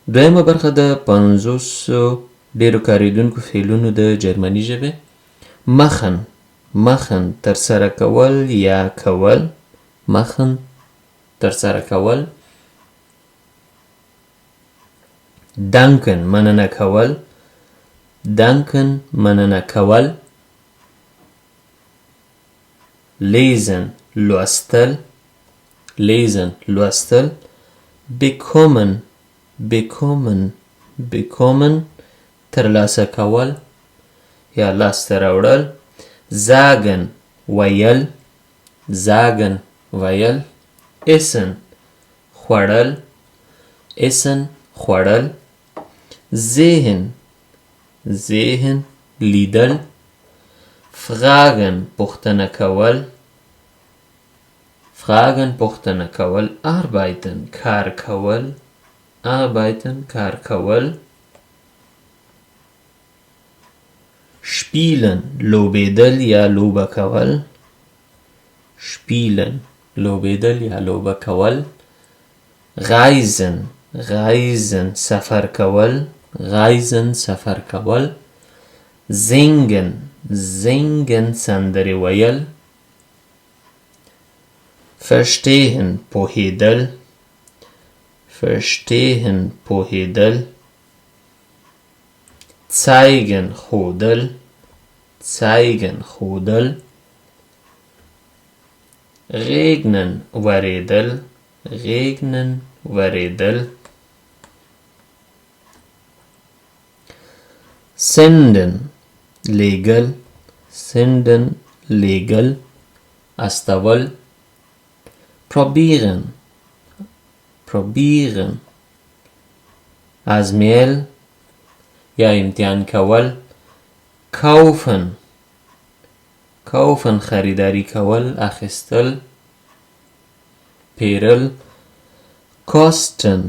دویمه برخه د 50 ډیرو کارېدونکو فعلونو د جرمني ژبې. machen ترسره کول یا کول. machen ترسره کول. danken مننه کول. danken مننه کول. lesen لوستل. lesen لوستل. bekommen ترلاسه کول یا لاسته راوړل. sagen ویل. essen خوړل. sehen لیدل. fragen پوښتنه کول. arbeiten کار کول. spielen لوبېدل یا لوبه کول. reisen سفر کول. singen سندرې ویل. verstehen پوهېدل. zeigen ښودل. regnen ورېدل. senden لیږل استول. probieren ازمیل یا امتحان کول. kaufen خریداری کول اخیستل پیرل. kosten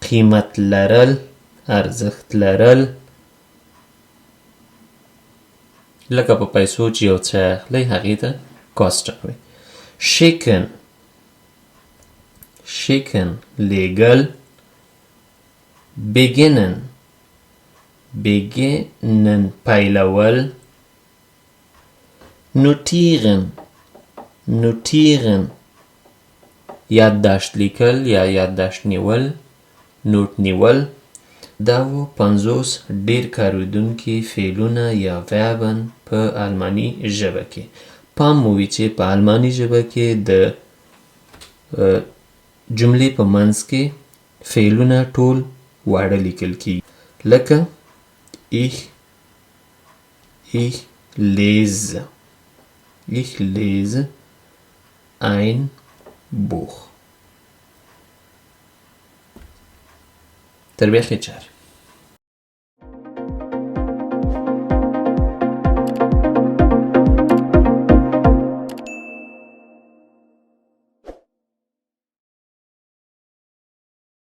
قیمت لرل ارزښت لرل. لکه په پیسو چې یو څه اخلئ هغې ته kosten وایي. schicken لیږل. beginnen پیلول. notieren یادداشت لیکل یا یادداشت نیول. نوٹ نیول. دا و 50 ډیر کارېدونکي فعلونه یا verben په آلماني ژبه کې. پام مو وي چې په آلماني ژبه کې د جملې په منځ کې فعلونه ټول واړه لیکل کیږي. لکه ich lese ein Buch. تربیه خیلی چهار